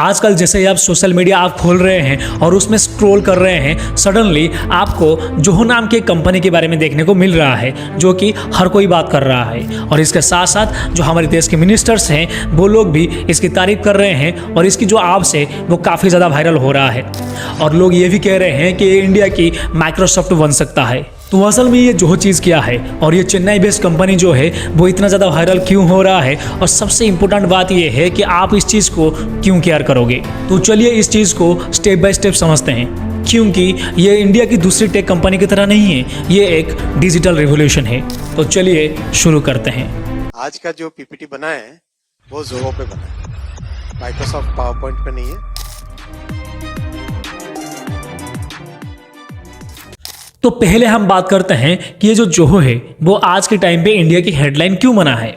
आजकल जैसे ही आप सोशल मीडिया आप खोल रहे हैं और उसमें स्क्रॉल कर रहे हैं, सडनली आपको जोहो नाम की कंपनी के बारे में देखने को मिल रहा है, जो कि हर कोई बात कर रहा है। और इसके साथ साथ जो हमारे देश के मिनिस्टर्स हैं वो लोग भी इसकी तारीफ कर रहे हैं और इसकी जो एप्स है वो काफ़ी ज़्यादा वायरल हो रहा है। और लोग ये भी कह रहे हैं कि ये इंडिया की माइक्रोसॉफ्ट बन सकता है। तो असल में ये जो चीज़ क्या है और ये चेन्नई बेस्ड कंपनी जो है वो इतना ज़्यादा वायरल क्यों हो रहा है, और सबसे इम्पोर्टेंट बात ये है कि आप इस चीज़ को क्यों केयर करोगे। तो चलिए इस चीज़ को स्टेप बाय स्टेप समझते हैं, क्योंकि ये इंडिया की दूसरी टेक कंपनी की तरह नहीं है, ये एक डिजिटल रिवोल्यूशन है। तो चलिए शुरू करते हैं। आज का जो पीपीटी बना है वो जोहो पे बना है, माइक्रोसॉफ्ट पावर पॉइंट पे नहीं है। तो पहले हम बात करते हैं कि ये जो जोहो है वो आज के टाइम पे इंडिया की हेडलाइन क्यों बना है।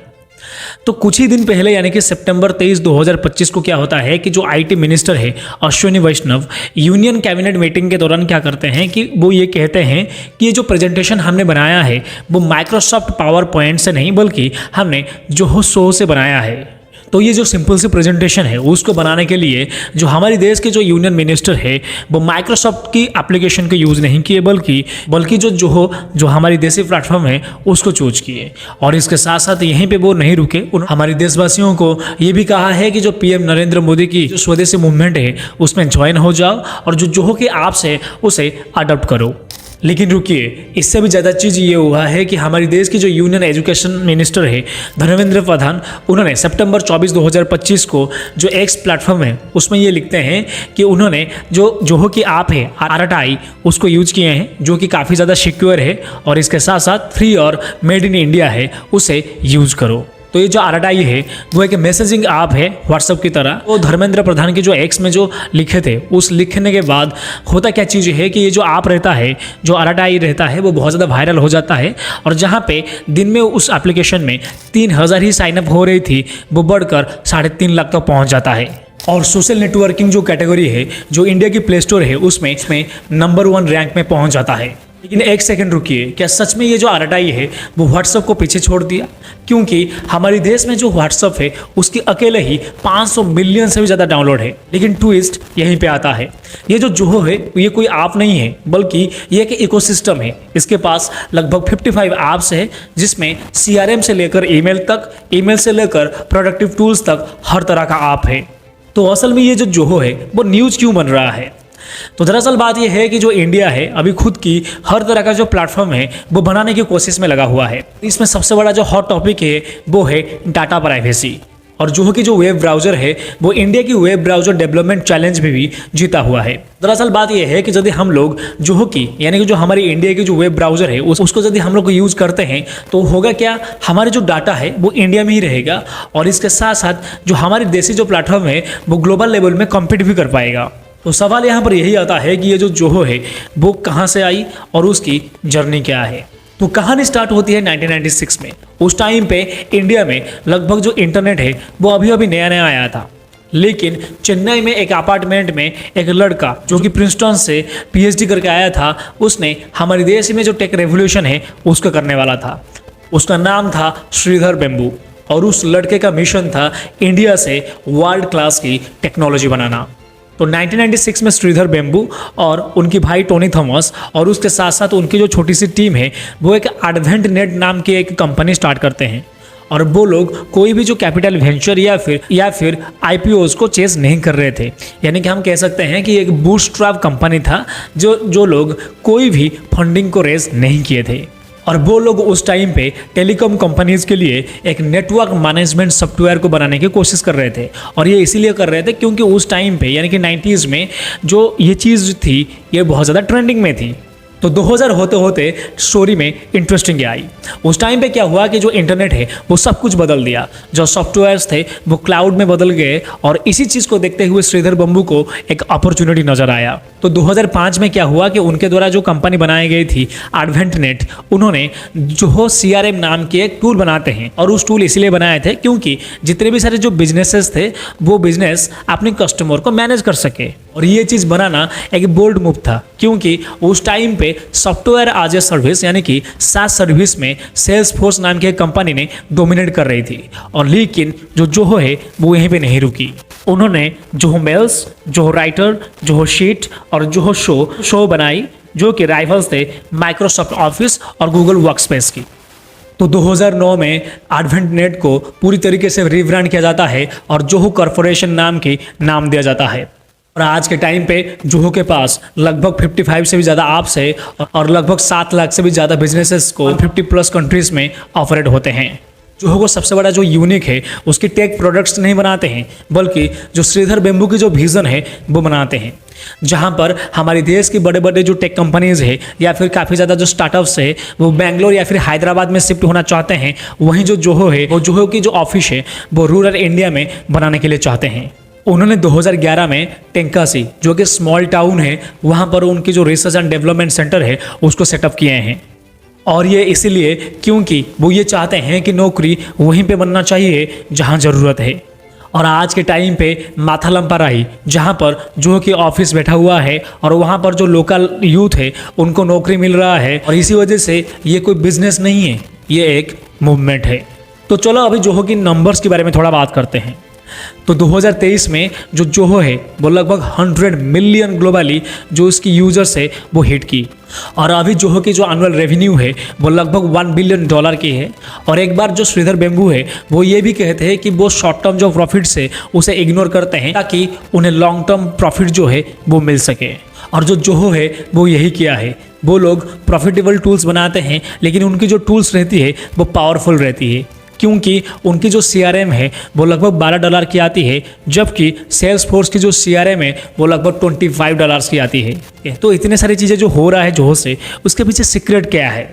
तो कुछ ही दिन पहले यानी कि सितंबर 23, 2025 को क्या होता है कि जो आईटी मिनिस्टर है अश्विनी वैष्णव यूनियन कैबिनेट मीटिंग के दौरान क्या करते हैं कि वो ये कहते हैं कि ये जो प्रेजेंटेशन हमने बनाया है वो माइक्रोसॉफ्ट पावर पॉइंट से नहीं बल्कि हमने जोहो शो से बनाया है। तो ये जो सिंपल सी प्रेजेंटेशन है उसको बनाने के लिए जो हमारे देश के जो यूनियन मिनिस्टर है वो माइक्रोसॉफ्ट की एप्लीकेशन का यूज़ नहीं किए बल्कि जो हमारी देसी प्लेटफॉर्म है उसको चूज किए। और इसके साथ साथ यहीं पे वो नहीं रुके, हमारे देशवासियों को ये भी कहा है कि जो पीएम नरेंद्र मोदी की जो स्वदेशी मूवमेंट है उसमें ज्वाइन हो जाओ और जो जोहो के ऐप्स है उसे अडॉप्ट करो। लेकिन रुकिए, इससे भी ज़्यादा चीज़ ये हुआ है कि हमारे देश की जो यूनियन एजुकेशन मिनिस्टर है धर्मेंद्र प्रधान, उन्होंने सितंबर 24, 2025 को जो एक्स प्लेटफॉर्म है उसमें ये लिखते हैं कि उन्होंने जो जोहो की ऐप है RTI उसको यूज किए हैं, जो कि काफ़ी ज़्यादा सिक्योर है और इसके साथ साथ फ्री और मेड इन इंडिया है, उसे यूज़ करो। तो ये जो RTI है वो एक मैसेजिंग ऐप है व्हाट्सएप की तरह। वो धर्मेंद्र प्रधान के जो एक्स में जो लिखे थे उस लिखने के बाद होता क्या चीज़ है कि ये जो ऐप रहता है, जो RTI रहता है, वो बहुत ज़्यादा वायरल हो जाता है। और जहाँ पे दिन में उस एप्लीकेशन में 3000 ही साइनअप हो रही थी, वो बढ़कर 3.5 लाख तक पहुँच जाता है। और सोशल नेटवर्किंग जो कैटेगरी है जो इंडिया की प्ले स्टोर है उसमें नंबर 1 रैंक में पहुँच जाता है। लेकिन एक सेकंड रुकिए, क्या सच में ये जो RTI है वो व्हाट्सएप को पीछे छोड़ दिया? क्योंकि हमारे देश में जो व्हाट्सएप है उसकी अकेले ही 500 मिलियन से भी ज़्यादा डाउनलोड है। लेकिन ट्विस्ट यहीं पे आता है, ये जो जोहो है ये कोई ऐप नहीं है बल्कि ये एक इकोसिस्टम है। इसके पास लगभग 55 ऐप्स है जिसमें CRM से लेकर ईमेल से लेकर प्रोडक्टिव टूल्स तक हर तरह का ऐप है। तो असल में ये जो जोहो है वो न्यूज़ क्यों बन रहा है? तो दरअसल बात यह है कि जो इंडिया है अभी खुद की हर तरह का जो प्लेटफॉर्म है वो बनाने की कोशिश में लगा हुआ है। इसमें सबसे बड़ा जो हॉट टॉपिक है वो है डाटा प्राइवेसी। और जोहो की जो वेब ब्राउज़र है वो इंडिया की वेब ब्राउज़र डेवलपमेंट चैलेंज में भी जीता हुआ है। दरअसल बात यह है कि यदि हम लोग जोहो की यानी कि जो हमारी इंडिया की जो वेब ब्राउज़र है उसको यदि हम लोग यूज़ करते हैं तो होगा क्या, हमारे जो डाटा है वो इंडिया में ही रहेगा और इसके साथ साथ जो हमारी देसी जो प्लेटफॉर्म है वो ग्लोबल लेवल में कॉम्पीट भी कर पाएगा। तो सवाल यहाँ पर यही आता है कि ये जो जोहो है वो कहाँ से आई और उसकी जर्नी क्या है। तो कहानी स्टार्ट होती है 1996 में। उस टाइम पे इंडिया में लगभग जो इंटरनेट है वो अभी नया आया था। लेकिन चेन्नई में एक अपार्टमेंट में एक लड़का जो कि प्रिंसटन से PhD करके आया था, उसने हमारे देश में जो टेक रेवोल्यूशन है उसको करने वाला था। उसका नाम था श्रीधर बेम्बू और उस लड़के का मिशन था इंडिया से वर्ल्ड क्लास की टेक्नोलॉजी बनाना। तो 1996 में श्रीधर बेम्बू और उनकी भाई टोनी थॉमस और उसके साथ साथ उनकी जो छोटी सी टीम है वो एक एडवेंट नेट नाम की एक कंपनी स्टार्ट करते हैं। और वो लोग कोई भी जो कैपिटल वेंचर या फिर IPOs को चेस नहीं कर रहे थे, यानी कि हम कह सकते हैं कि एक बूटस्ट्रैप कंपनी था जो लोग कोई भी फंडिंग को रेज नहीं किए थे। और वो लोग उस टाइम पे टेलीकॉम कंपनीज के लिए एक नेटवर्क मैनेजमेंट सॉफ्टवेयर को बनाने की कोशिश कर रहे थे। और ये इसीलिए कर रहे थे क्योंकि उस टाइम पे यानी कि 90s में जो ये चीज़ थी ये बहुत ज़्यादा ट्रेंडिंग में थी। तो 2000 होते होते स्टोरी में इंटरेस्टिंग आई। उस टाइम पे क्या हुआ कि जो इंटरनेट है वो सब कुछ बदल दिया। जो सॉफ्टवेयर्स थे वो क्लाउड में बदल गए और इसी चीज़ को देखते हुए श्रीधर बेम्बू को एक अपॉर्चुनिटी नजर आया। तो 2005 में क्या हुआ कि उनके द्वारा जो कंपनी बनाई गई थी एडवेंट नेट, उन्होंने जोहो CRM नाम के एक टूल बनाते हैं। और उस टूल इसलिए बनाए थे क्योंकि जितने भी सारे जो बिजनेसेस थे वो बिजनेस अपने कस्टमर को मैनेज कर सके। और ये चीज़ बनाना एक बोल्ड मूव था क्योंकि उस टाइम पे सॉफ्टवेयर एज ए सर्विस यानी कि सास सर्विस में सेल्स फोर्स नाम की एक कंपनी ने डोमिनेट कर रही थी। और लेकिन जो जोहो है वो यहीं पे नहीं रुकी। उन्होंने Zoho mails, Zoho Writer, Zoho Sheet और जोहो शो बनाई, जो कि राइवल्स थे माइक्रोसॉफ्ट ऑफिस और गूगल वर्कस्पेस की। तो 2009 में एडवेंटनेट को पूरी तरीके से रिब्रांड किया जाता है और जोहो कॉर्पोरेशन नाम दिया जाता है। और आज के टाइम पे जोहो के पास लगभग 55 से भी ज़्यादा ऐप्स है और लगभग 7 लाख से भी ज़्यादा बिजनेसेस को 50 प्लस कंट्रीज में ऑपरेट होते हैं। जोहो को सबसे बड़ा जो यूनिक है उसकी टेक प्रोडक्ट्स नहीं बनाते हैं, बल्कि जो श्रीधर बेम्बू की जो विज़न है वो बनाते हैं। जहां पर हमारे देश की बड़े बड़े जो टेक कंपनीज है या फिर काफ़ी ज़्यादा जो स्टार्टअप्स है वो बेंगलोर या फिर हैदराबाद में शिफ्ट होना चाहते हैं, वहीं जो जोहो है वो जोहो की जो ऑफिस है वो रूरल इंडिया में बनाने के लिए चाहते हैं। उन्होंने 2011 में टेंकासी, जो कि स्मॉल टाउन है, वहाँ पर उनकी जो रिसर्च एंड डेवलपमेंट सेंटर है उसको सेटअप किए हैं। और ये इसीलिए क्योंकि वो ये चाहते हैं कि नौकरी वहीं पे बनना चाहिए जहाँ ज़रूरत है। और आज के टाइम पे माथालमपाराई, जहाँ पर जोहो की ऑफिस बैठा हुआ है और वहाँ पर जो लोकल यूथ है उनको नौकरी मिल रहा है, और इसी वजह से ये कोई बिजनेस नहीं है, ये एक मूवमेंट है। तो चलो अभी जोहो की नंबर्स के बारे में थोड़ा बात करते हैं। तो 2023 में जो जोहो है वो लगभग 100 मिलियन ग्लोबली जो इसकी यूजर्स है वो हिट की। और अभी जोहो की जो एनुअल रेवेन्यू है वो लगभग $1 बिलियन की है। और एक बार जो श्रीधर बेम्बू है वो ये भी कहते हैं कि वो शॉर्ट टर्म जो प्रॉफिट्स है उसे इग्नोर करते हैं ताकि उन्हें लॉन्ग टर्म प्रॉफिट जो है वो मिल सके। और जो जोहो है वो यही किया है, वो लोग प्रॉफिटेबल टूल्स बनाते हैं, लेकिन उनकी जो टूल्स रहती है वो पावरफुल रहती है, क्योंकि उनकी जो CRM है वो लगभग $12 की आती है, जबकि सेल्स फोर्स की जो CRM है वो लगभग $25 की आती है। तो इतने सारी चीज़ें जो हो रहा है जोहो से, उसके पीछे सीक्रेट क्या है?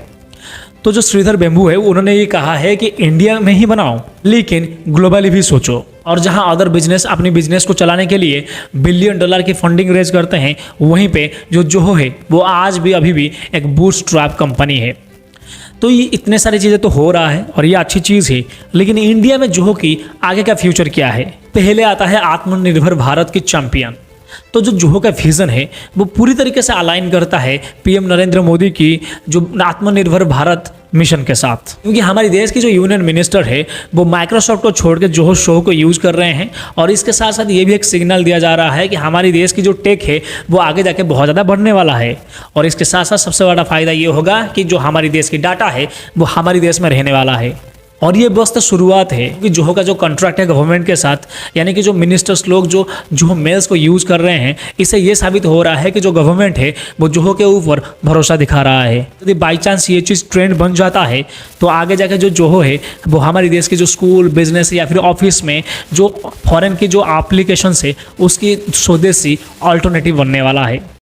तो जो श्रीधर बेम्बू है उन्होंने ये कहा है कि इंडिया में ही बनाओ, लेकिन ग्लोबली भी सोचो। और जहां अदर बिजनेस अपनी बिजनेस को चलाने के लिए $1 बिलियन की फंडिंग रेज करते हैं, वहीं पे जो जोहो है वो आज भी अभी भी एक बूटस्ट्रैप कंपनी है। तो ये इतने सारी चीज़ें तो हो रहा है और ये अच्छी चीज़ है, लेकिन इंडिया में जोहो की आगे का फ्यूचर क्या है? पहले आता है आत्मनिर्भर भारत की चैंपियन। तो जो जोहो का विज़न है वो पूरी तरीके से अलाइन करता है PM नरेंद्र मोदी की जो आत्मनिर्भर भारत मिशन के साथ, क्योंकि हमारे देश की जो यूनियन मिनिस्टर है वो माइक्रोसॉफ्ट को छोड़ के जोहो शो को यूज़ कर रहे हैं। और इसके साथ साथ ये भी एक सिग्नल दिया जा रहा है कि हमारे देश की जो टेक है वो आगे जाके बहुत ज़्यादा बढ़ने वाला है। और इसके साथ साथ सबसे बड़ा फ़ायदा ये होगा कि जो हमारे देश की डाटा है वो हमारे देश में रहने वाला है। और ये बस तो शुरुआत है कि जोहो का जो कॉन्ट्रैक्ट है गवर्नमेंट के साथ, यानी कि जो मिनिस्टर्स लोग जो मेल्स को यूज़ कर रहे हैं, इससे ये साबित हो रहा है कि जो गवर्नमेंट है वो जोहो के ऊपर भरोसा दिखा रहा है। यदि बाई चांस ये चीज़ ट्रेंड बन जाता है तो आगे जाकर जो जोहो है वो हमारे देश के जो स्कूल, बिजनेस या फिर ऑफिस में जो फॉरेन की जो एप्लीकेशन है उसकी स्वदेशी अल्टरनेटिव बनने वाला है।